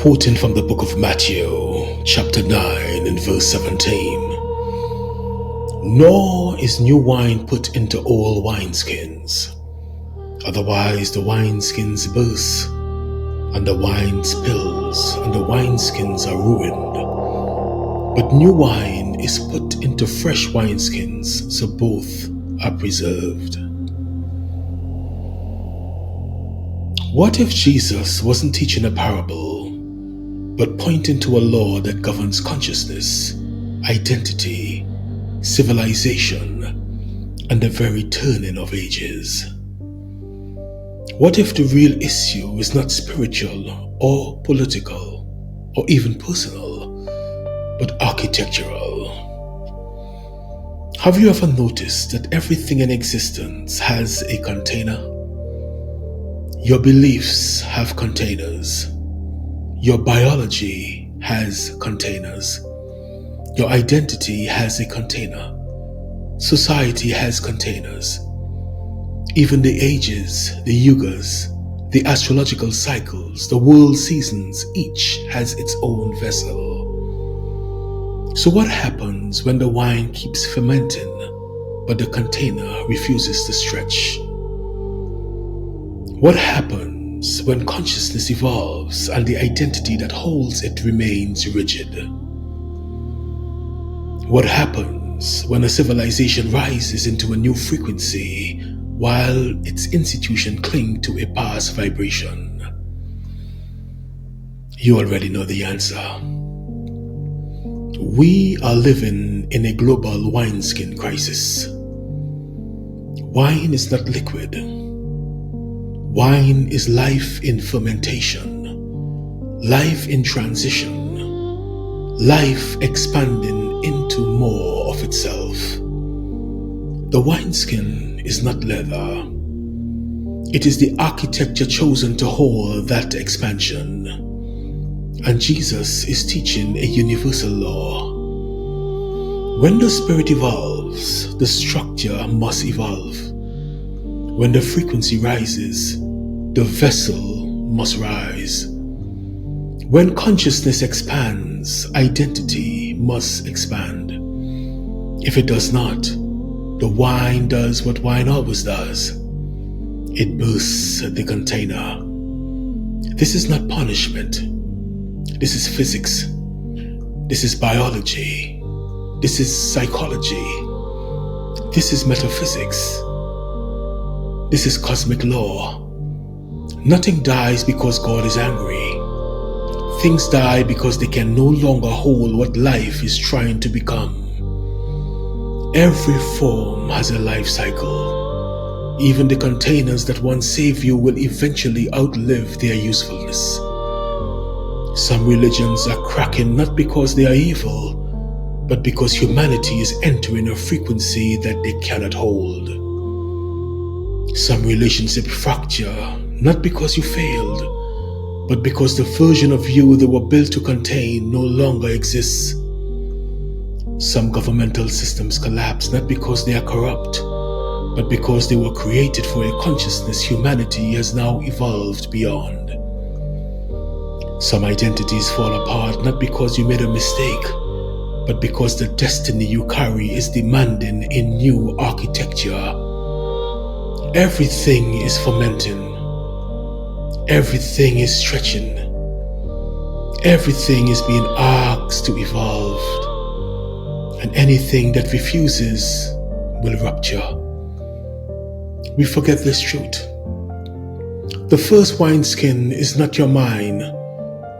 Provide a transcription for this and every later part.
Quoting from the book of Matthew, chapter 9 and verse 17. Nor is new wine put into old wineskins, otherwise the wineskins burst, and the wine spills, and the wineskins are ruined. But new wine is put into fresh wineskins, so both are preserved. What if Jesus wasn't teaching a parable, but pointing to a law that governs consciousness, identity, civilization, and the very turning of ages? What if the real issue is not spiritual or political or even personal, but architectural? Have you ever noticed that everything in existence has a container? Your beliefs have containers. Your biology has containers. Your identity has a container. Society has containers. Even the ages, the yugas, the astrological cycles, the world seasons, each has its own vessel. So what happens when the wine keeps fermenting, but the container refuses to stretch? What happens when consciousness evolves and the identity that holds it remains rigid? What happens when a civilization rises into a new frequency while its institutions cling to a past vibration? You already know the answer. We are living in a global wineskin crisis. Wine is not liquid. Wine is life in fermentation, life in transition, life expanding into more of itself. The wineskin is not leather. It is the architecture chosen to hold that expansion. And Jesus is teaching a universal law. When the spirit evolves, the structure must evolve. When the frequency rises, the vessel must rise. When consciousness expands, identity must expand. If it does not, the wine does what wine always does. It bursts the container. This is not punishment. This is physics. This is biology. This is psychology. This is metaphysics. This is cosmic law. Nothing dies because God is angry. Things die because they can no longer hold what life is trying to become. Every form has a life cycle. Even the containers that once saved you will eventually outlive their usefulness. Some religions are cracking not because they are evil, but because humanity is entering a frequency that they cannot hold. Some relationships fracture not because you failed, but because the version of you they were built to contain no longer exists. Some governmental systems collapse not because they are corrupt, but because they were created for a consciousness humanity has now evolved beyond. Some identities fall apart not because you made a mistake, but because the destiny you carry is demanding a new architecture. Everything is fermenting. Everything is stretching. Everything is being asked to evolve. And anything that refuses will rupture. We forget this truth. The first wineskin is not your mind,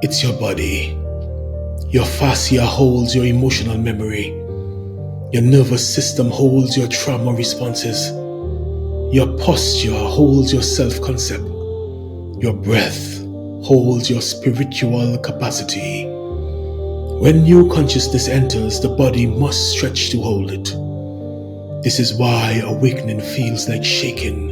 it's your body. Your fascia holds your emotional memory. Your nervous system holds your trauma responses. Your posture holds your self-concept. Your breath holds your spiritual capacity. When new consciousness enters, the body must stretch to hold it. This is why awakening feels like shaking,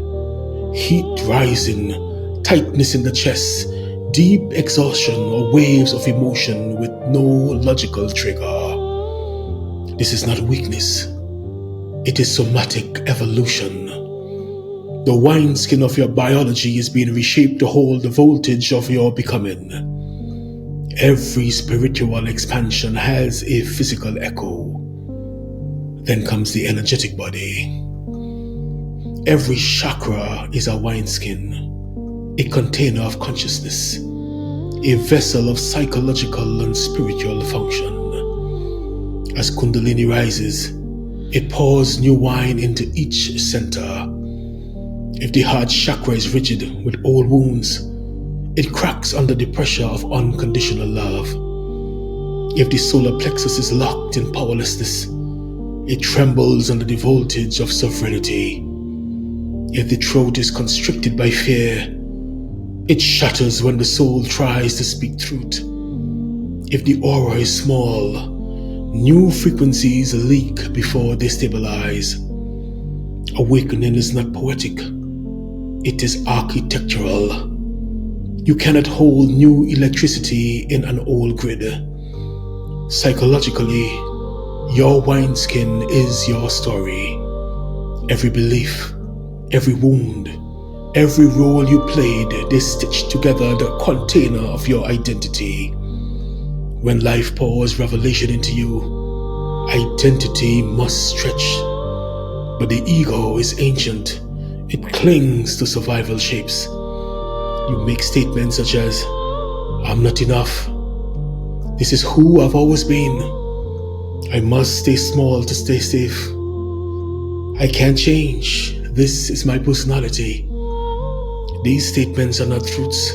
heat rising, tightness in the chest, deep exhaustion or waves of emotion with no logical trigger. This is not weakness. It is somatic evolution. The wineskin of your biology is being reshaped to hold the voltage of your becoming. Every spiritual expansion has a physical echo. Then comes the energetic body. Every chakra is a wineskin, a container of consciousness, a vessel of psychological and spiritual function. As Kundalini rises, it pours new wine into each center. If the heart chakra is rigid with old wounds, it cracks under the pressure of unconditional love. If the solar plexus is locked in powerlessness, it trembles under the voltage of sovereignty. If the throat is constricted by fear, it shatters when the soul tries to speak truth. If the aura is small, new frequencies leak before they stabilize. Awakening is not poetic, it is architectural. You cannot hold new electricity in an old grid. Psychologically, your wineskin is your story. Every belief, every wound, every role you played, they stitch together the container of your identity. When life pours revelation into you, identity must stretch. But the ego is ancient. It clings to survival shapes. You make statements such as, "I'm not enough. This is who I've always been. I must stay small to stay safe. I can't change. This is my personality." These statements are not truths.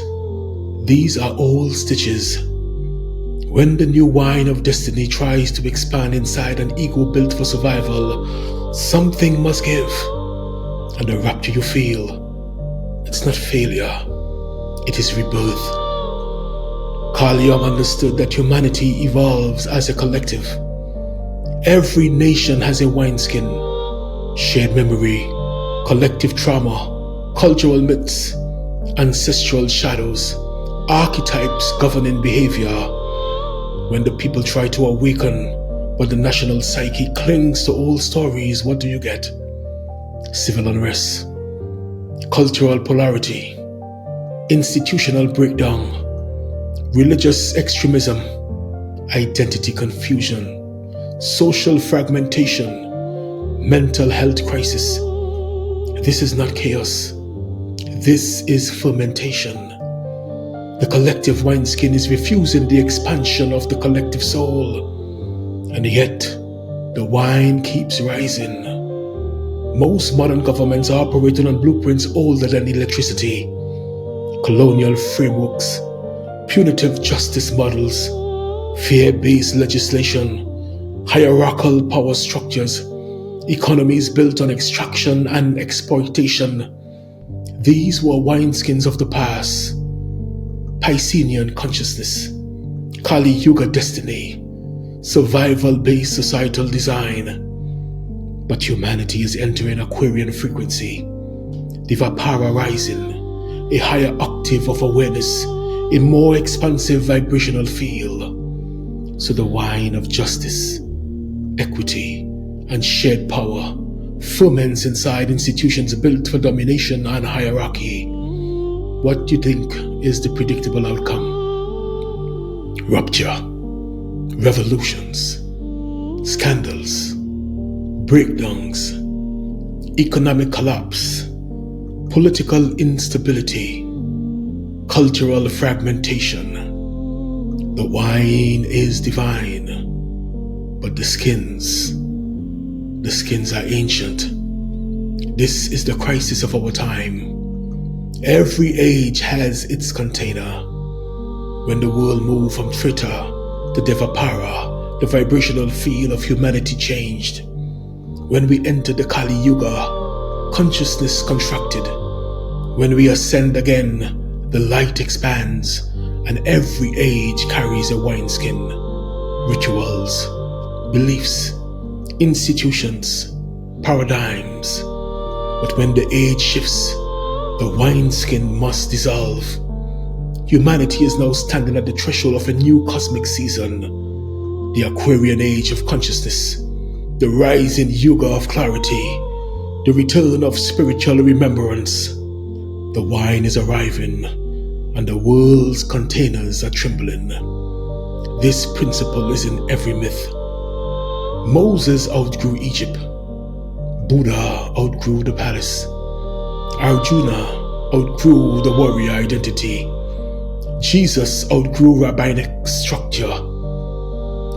These are old stitches. When the new wine of destiny tries to expand inside an ego built for survival, something must give. And the rupture you feel, it's not failure, it is rebirth. Carl Jung understood that humanity evolves as a collective. Every nation has a wineskin, shared memory, collective trauma, cultural myths, ancestral shadows, archetypes governing behavior. When the people try to awaken, but the national psyche clings to old stories, what do you get? Civil unrest, cultural polarity, institutional breakdown, religious extremism, identity confusion, social fragmentation, mental health crisis. This is not chaos. This is fermentation. The collective wineskin is refusing the expansion of the collective soul, and yet the wine keeps rising. Most modern governments are operating on blueprints older than electricity. Colonial frameworks, punitive justice models, fear-based legislation, hierarchical power structures, economies built on extraction and exploitation. These were wineskins of the past. Piscean consciousness, Kali Yuga destiny, survival-based societal design. But humanity is entering Aquarian frequency, the Vapara rising, a higher octave of awareness, a more expansive vibrational field. So the wine of justice, equity, and shared power ferments inside institutions built for domination and hierarchy. What do you think is the predictable outcome? Rupture, revolutions, scandals, breakdowns, economic collapse, political instability, cultural fragmentation. The wine is divine, but the skins are ancient. This is the crisis of our time. Every age has its container. When the world moved from Trita to Devapara, the vibrational field of humanity changed. When we entered the Kali Yuga, consciousness contracted. When we ascend again, the light expands, and every age carries a wineskin. Rituals, beliefs, institutions, paradigms. But when the age shifts, the wineskin must dissolve. Humanity is now standing at the threshold of a new cosmic season, the Aquarian age of consciousness, the rising yuga of clarity, the return of spiritual remembrance. The wine is arriving, and the world's containers are trembling. This principle is in every myth. Moses outgrew Egypt. Buddha outgrew the palace. Arjuna outgrew the warrior identity. Jesus outgrew rabbinic structure.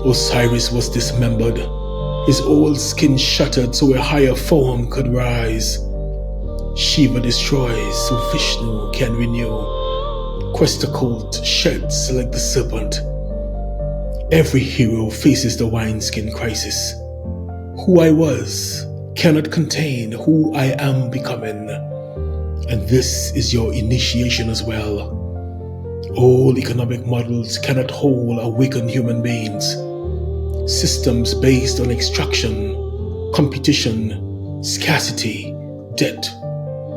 Osiris was dismembered, his old skin shattered so a higher form could rise. Shiva destroys so Vishnu can renew. Quest occult sheds like the serpent. Every hero faces the wineskin crisis. Who I was cannot contain who I am becoming. And this is your initiation as well. All economic models cannot hold awakened human beings. Systems based on extraction, competition, scarcity, debt,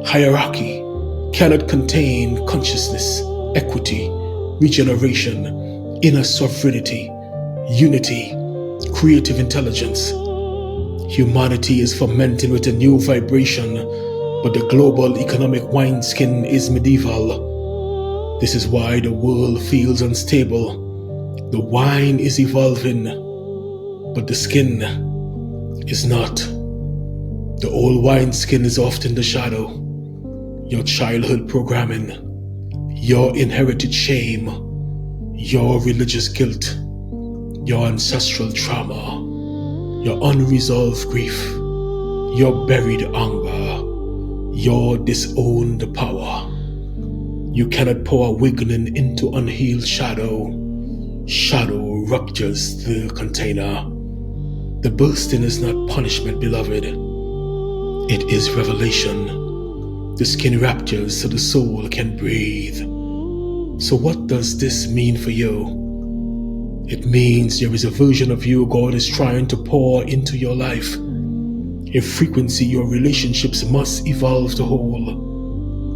hierarchy cannot contain consciousness, equity, regeneration, inner sovereignty, unity, creative intelligence. Humanity is fermenting with a new vibration, but the global economic wineskin is medieval. This is why the world feels unstable. The wine is evolving, but the skin is not. The old wineskin is oft in the shadow. Your childhood programming, your inherited shame, your religious guilt, your ancestral trauma, your unresolved grief, your buried anger, your disowned power. You cannot pour awakening into unhealed shadow. Shadow ruptures the container. The bursting is not punishment, beloved. It is revelation. The skin raptures so the soul can breathe. So what does this mean for you? It means there is a version of you God is trying to pour into your life. A frequency your relationships must evolve to hold.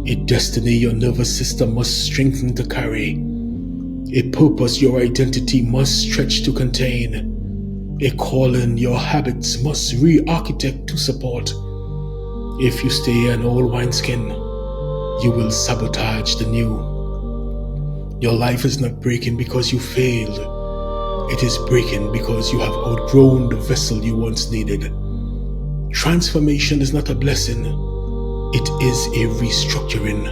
A destiny your nervous system must strengthen to carry. A purpose your identity must stretch to contain. A calling your habits must re-architect to support. If you stay an old wineskin, you will sabotage the new. Your life is not breaking because you failed. It is breaking because you have outgrown the vessel you once needed. Transformation is not a blessing. It is a restructuring.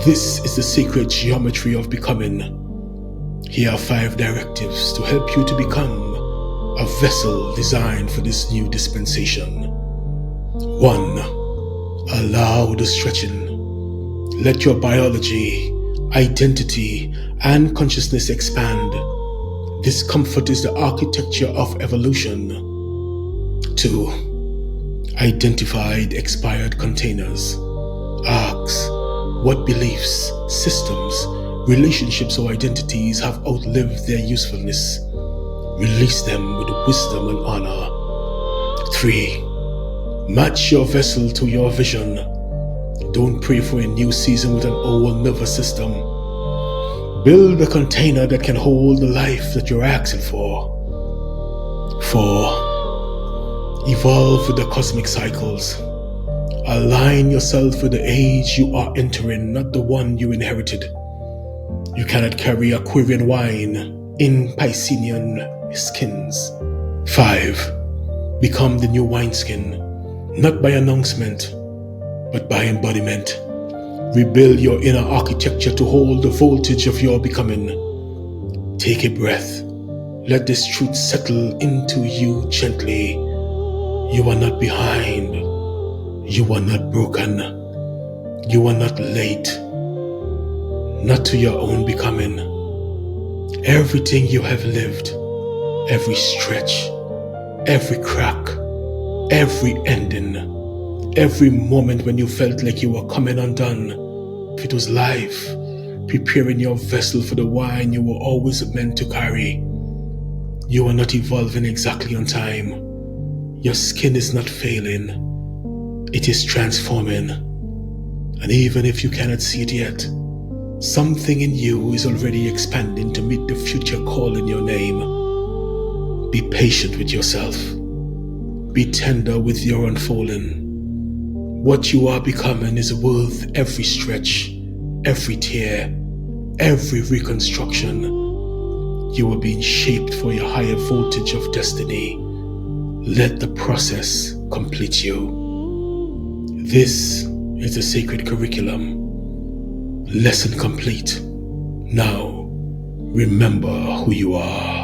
This is the sacred geometry of becoming. Here are 5 directives to help you to become a vessel designed for this new dispensation. 1. Allow the stretching. Let your biology, identity, and consciousness expand. Discomfort is the architecture of evolution. 2. Identified expired containers. Ask, what beliefs, systems, relationships, or identities have outlived their usefulness? Release them with wisdom and honor. 3. Match your vessel to your vision. Don't pray for a new season with an old nervous system. Build a container that can hold the life that you're asking for. 4. Evolve with the cosmic cycles. Align yourself with the age you are entering, not the one you inherited. You cannot carry Aquarian wine in Piscean skins. 5. Become the new wineskin, not by announcement, but by embodiment. Rebuild your inner architecture to hold the voltage of your becoming. Take a breath. Let this truth settle into you gently. You are not behind. You are not broken. You are not late. Not to your own becoming. Everything you have lived, every stretch, every crack, every ending, every moment when you felt like you were coming undone, it was life, preparing your vessel for the wine you were always meant to carry. You are not evolving exactly on time. Your skin is not failing. It is transforming. And even if you cannot see it yet, something in you is already expanding to meet the future call in your name. Be patient with yourself. Be tender with your unfolding. What you are becoming is worth every stretch, every tear, every reconstruction. You are being shaped for your higher voltage of destiny. Let the process complete you. This is the sacred curriculum. Lesson complete. Now, remember who you are.